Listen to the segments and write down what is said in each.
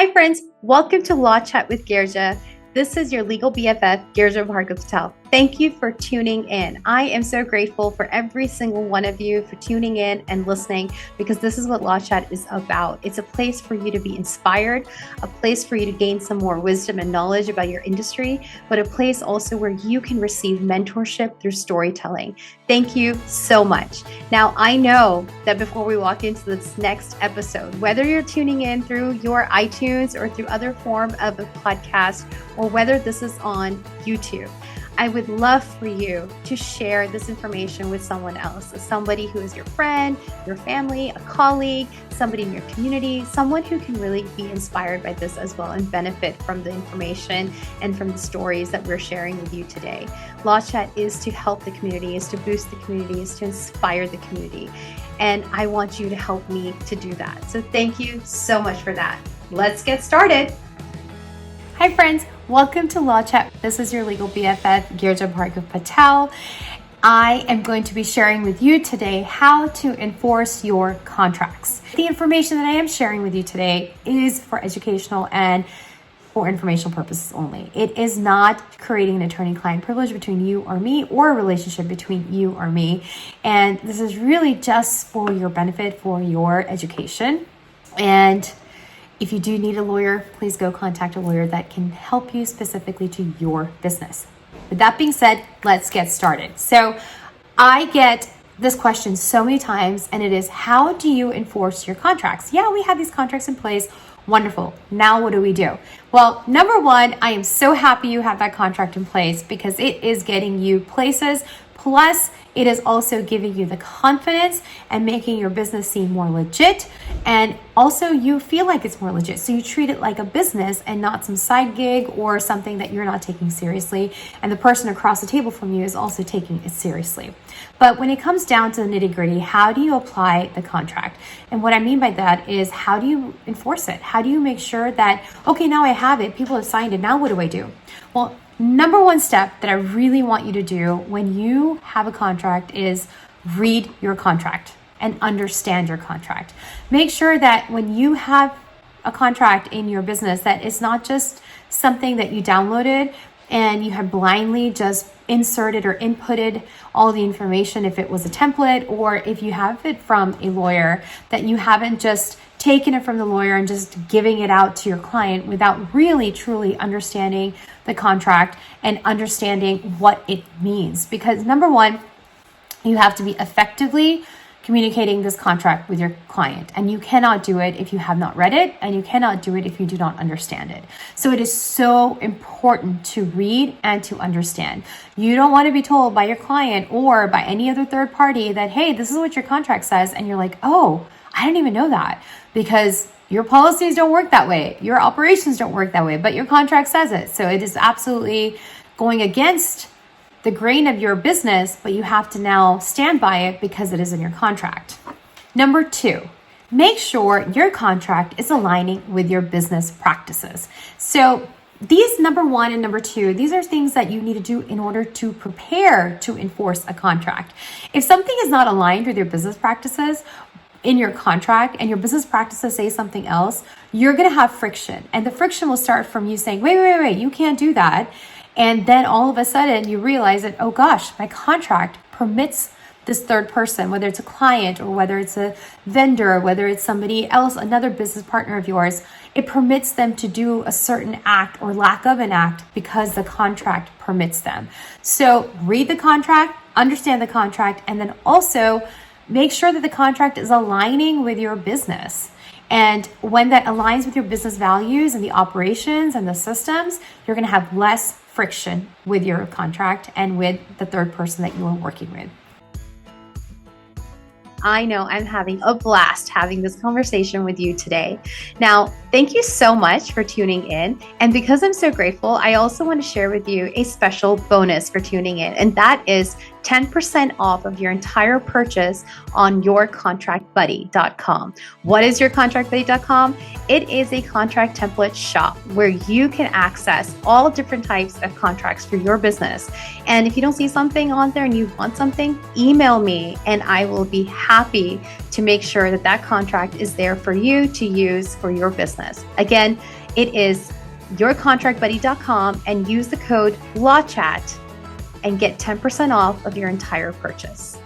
Hi friends, welcome to Law Chat with Girija. This is your legal BFF, Girija Patel. Thank you for tuning in. I am so grateful for every single one of you for tuning in and listening, because this is what Law Chat is about. It's a place for you to be inspired, a place for you to gain some more wisdom and knowledge about your industry, but a place also where you can receive mentorship through storytelling. Thank you so much. Now, I know that before we walk into this next episode, whether you're tuning in through your iTunes or through other form of a podcast, or whether this is on YouTube, I would love for you to share this information with someone else, somebody who is your friend, your family, a colleague, somebody in your community, someone who can really be inspired by this as well and benefit from the information and from the stories that we're sharing with you today. Law Chat is to help the community, is to boost the community, is to inspire the community. And I want you to help me to do that. So thank you so much for that. Let's get started. Hi friends, welcome to Law Chat. This is your legal BFF, Girija Patel. I am going to be sharing with you today how to enforce your contracts. The information that I am sharing with you today is for educational and for informational purposes only. It is not creating an attorney-client privilege between you or me, or a relationship between you or me. And this is really just for your benefit, for your education. And if you do need a lawyer, please go contact a lawyer that can help you specifically to your business. With that being said, let's get started. So I get this question so many times, and it is, how do you enforce your contracts? Yeah, we have these contracts in place. Wonderful. Now what do we do? Well, number one, I am so happy you have that contract in place, because it is getting you places. Plus, it is also giving you the confidence and making your business seem more legit. And also you feel like it's more legit. So you treat it like a business and not some side gig or something that you're not taking seriously. And the person across the table from you is also taking it seriously. But when it comes down to the nitty gritty, how do you apply the contract? And what I mean by that is, how do you enforce it? How do you make sure that, okay, now I have it, people have signed it, now what do I do? Well, number one step that I really want you to do when you have a contract is read your contract and understand your contract. Make sure that when you have a contract in your business, that it's not just something that you downloaded and you have blindly just inserted or inputted all the information, if it was a template, or if you have it from a lawyer, that you haven't just taking it from the lawyer and just giving it out to your client without really truly understanding the contract and understanding what it means. Because number one, you have to be effectively communicating this contract with your client, and you cannot do it if you have not read it, and you cannot do it if you do not understand it. So it is so important to read and to understand. You don't want to be told by your client or by any other third party that, hey, this is what your contract says, and you're like, oh, I didn't even know that, because your policies don't work that way. Your operations don't work that way, but your contract says it. So it is absolutely going against the grain of your business, but you have to now stand by it because it is in your contract. Number two, make sure your contract is aligning with your business practices. So these number one and number two, these are things that you need to do in order to prepare to enforce a contract. If something is not aligned with your business practices in your contract, and your business practices say something else, you're going to have friction. And the friction will start from you saying, wait, you can't do that. And then all of a sudden you realize that, oh gosh, my contract permits this third person, whether it's a client or whether it's a vendor, whether it's somebody else, another business partner of yours, it permits them to do a certain act or lack of an act because the contract permits them. So read the contract, understand the contract, and then also make sure that the contract is aligning with your business. And when that aligns with your business values and the operations and the systems, you're going to have less friction with your contract and with the third person that you are working with. I know I'm having a blast having this conversation with you today. Now, thank you so much for tuning in. And because I'm so grateful, I also want to share with you a special bonus for tuning in. And that is 10% off of your entire purchase on yourcontractbuddy.com. What is yourcontractbuddy.com? It is a contract template shop where you can access all different types of contracts for your business. And if you don't see something on there and you want something, email me and I will be happy happy to make sure that that contract is there for you to use for your business. Again, it is yourcontractbuddy.com and use the code LAWCHAT and get 10% off of your entire purchase.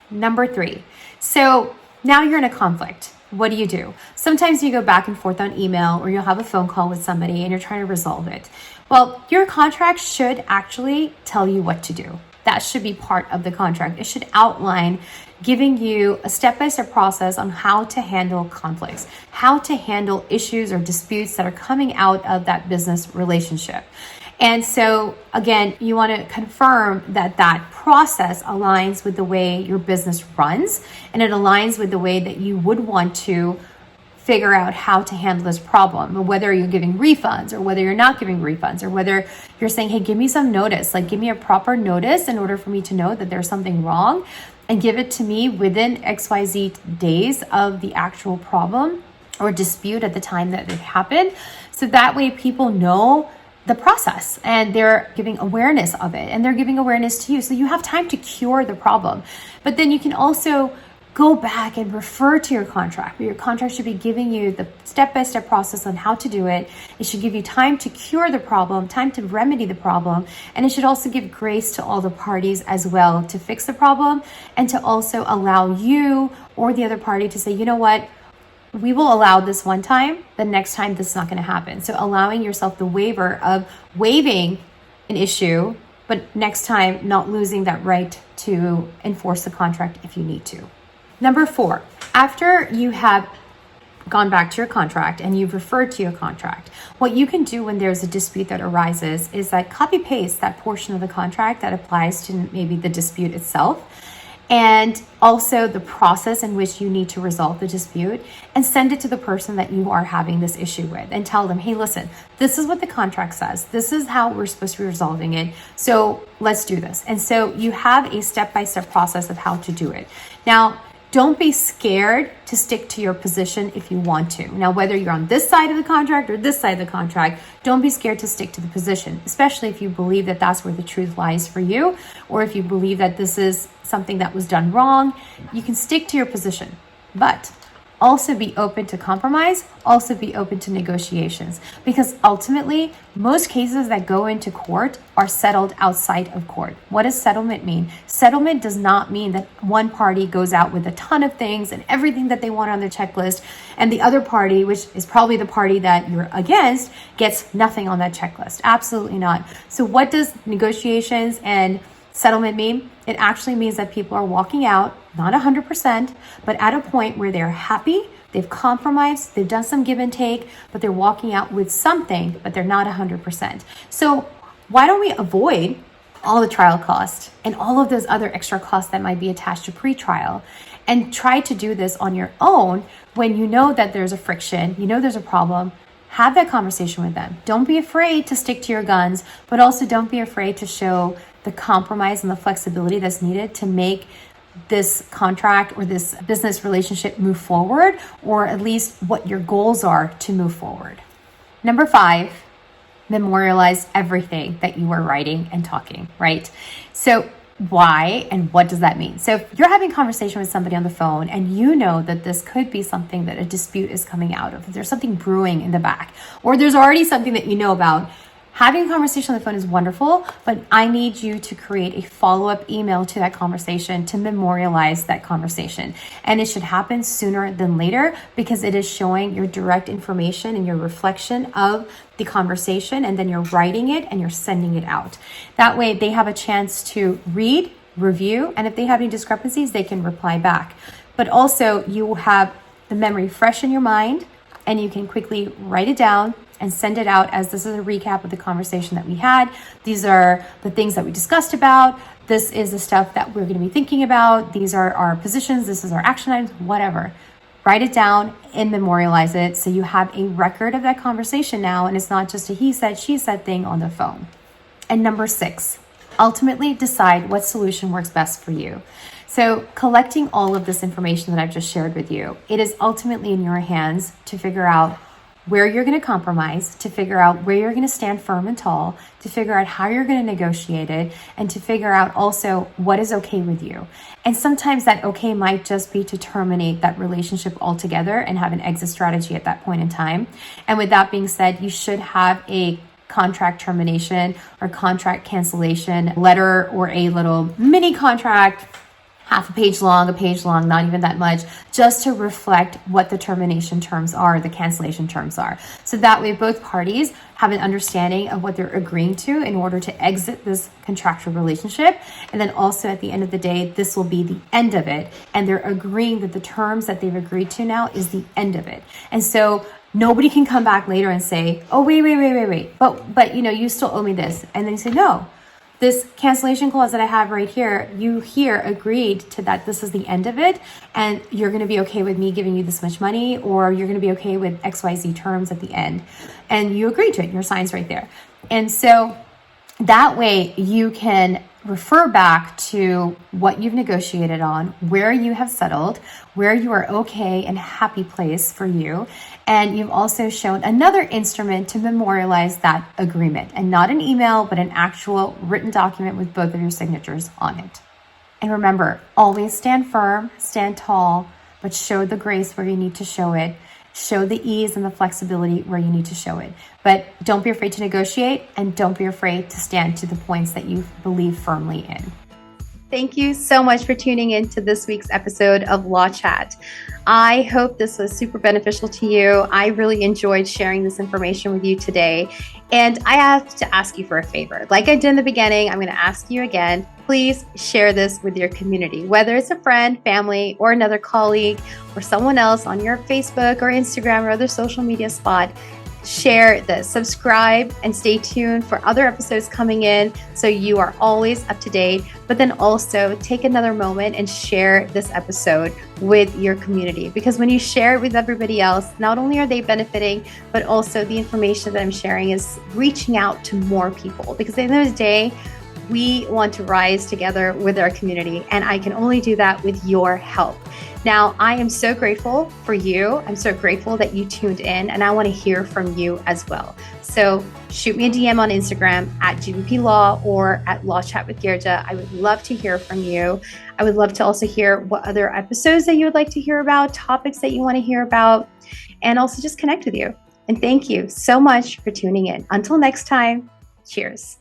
Number 3. So now you're in a conflict. What do? Sometimes you go back and forth on email, or you'll have a phone call with somebody and you're trying to resolve it. Well, your contract should actually tell you what to do. That should be part of the contract. It should outline giving you a step-by-step process on how to handle conflicts, how to handle issues or disputes that are coming out of that business relationship. And so again, you want to confirm that that process aligns with the way your business runs, and it aligns with the way that you would want to figure out how to handle this problem, whether you're giving refunds or whether you're not giving refunds, or whether you're saying, hey, give me some notice, like give me a proper notice in order for me to know that there's something wrong, and give it to me within XYZ days of the actual problem or dispute at the time that it happened. So that way people know the process and they're giving awareness of it, and they're giving awareness to you. So you have time to cure the problem. But then you can also go back and refer to your contract. Your contract should be giving you the step-by-step process on how to do it. It should give you time to cure the problem, time to remedy the problem, and it should also give grace to all the parties as well to fix the problem, and to also allow you or the other party to say, you know what, we will allow this one time, the next time this is not going to happen. So allowing yourself the waiver of waiving an issue, but next time not losing that right to enforce the contract if you need to. Number 4, after you have gone back to your contract and you've referred to your contract, what you can do when there's a dispute that arises is that copy paste that portion of the contract that applies to maybe the dispute itself, and also the process in which you need to resolve the dispute, and send it to the person that you are having this issue with, and tell them, hey, listen, this is what the contract says. This is how we're supposed to be resolving it. So let's do this. And so you have a step-by-step process of how to do it. Now, don't be scared to stick to your position if you want to. Now, whether you're on this side of the contract or this side of the contract, don't be scared to stick to the position, especially if you believe that that's where the truth lies for you, or if you believe that this is something that was done wrong. You can stick to your position, but also be open to compromise, also be open to negotiations, because ultimately most cases that go into court are settled outside of court. What does settlement mean? Settlement does not mean that one party goes out with a ton of things and everything that they want on their checklist, and the other party, which is probably the party that you're against, gets nothing on that checklist. Absolutely not. So what does negotiations and settlement mean? It actually means that people are walking out, not 100%, but at a point where they're happy, they've compromised, they've done some give and take, but they're walking out with something, but they're not 100%. So why don't we avoid all the trial costs and all of those other extra costs that might be attached to pre-trial, and try to do this on your own when you know that there's a friction, you know there's a problem? Have that conversation with them. Don't be afraid to stick to your guns, but also don't be afraid to show the compromise and the flexibility that's needed to make this contract or this business relationship move forward, or at least what your goals are to move forward. Number 5, memorialize everything that you are writing and talking, right? So why and what does that mean? So if you're having a conversation with somebody on the phone and you know that this could be something that a dispute is coming out of, there's something brewing in the back, or there's already something that you know about, having a conversation on the phone is wonderful, but I need you to create a follow-up email to that conversation to memorialize that conversation. And it should happen sooner than later, because it is showing your direct information and your reflection of the conversation, and then you're writing it and you're sending it out. That way they have a chance to read, review, and if they have any discrepancies, they can reply back. But also you will have the memory fresh in your mind, and you can quickly write it down and send it out as this is a recap of the conversation that we had. These are the things that we discussed about. This is the stuff that we're going to be thinking about. These are our positions. This is our action items, whatever. Write it down and memorialize it so you have a record of that conversation now, and it's not just a he said, she said thing on the phone. And number 6, ultimately decide what solution works best for you. So collecting all of this information that I've just shared with you, it is ultimately in your hands to figure out where you're going to compromise, to figure out where you're going to stand firm and tall, to figure out how you're going to negotiate it, and to figure out also what is okay with you. And sometimes that okay might just be to terminate that relationship altogether and have an exit strategy at that point in time. And with that being said, you should have a contract termination or contract cancellation letter, or a little mini contract, half a page long, not even that much, just to reflect what the termination terms are, the cancellation terms are. So that way both parties have an understanding of what they're agreeing to in order to exit this contractual relationship. And then also at the end of the day, this will be the end of it. And they're agreeing that the terms that they've agreed to now is the end of it. And so nobody can come back later and say, oh, wait. But you still owe me this. And then you say, no, this cancellation clause that I have right here, you here agreed to that this is the end of it, and you're going to be okay with me giving you this much money, or you're going to be okay with XYZ terms at the end. And you agreed to it, your sign's right there. And so that way you can refer back to what you've negotiated on, where you have settled, where you are okay and happy place for you. And you've also shown another instrument to memorialize that agreement, and not an email, but an actual written document with both of your signatures on it. And remember, always stand firm, stand tall, but show the grace where you need to show it. Show the ease and the flexibility where you need to show it. But don't be afraid to negotiate, and don't be afraid to stand to the points that you believe firmly in. Thank you so much for tuning in to this week's episode of Law Chat. I hope this was super beneficial to you. I really enjoyed sharing this information with you today. And I have to ask you for a favor. Like I did in the beginning, I'm going to ask you again. Please share this with your community, whether it's a friend, family, or another colleague, or someone else on your Facebook or Instagram or other social media spot. Share this, subscribe, and stay tuned for other episodes coming in so you are always up to date. But then also take another moment and share this episode with your community, because when you share it with everybody else, not only are they benefiting, but also the information that I'm sharing is reaching out to more people, because at the end of the day, we want to rise together with our community, and I can only do that with your help. Now, I am so grateful for you. I'm so grateful that you tuned in, and I want to hear from you as well. So shoot me a DM on Instagram at GVP Law or at Law Chat with Girija. I would love to hear from you. I would love to also hear what other episodes that you would like to hear about, topics that you want to hear about, and also just connect with you. And thank you so much for tuning in. Until next time, cheers.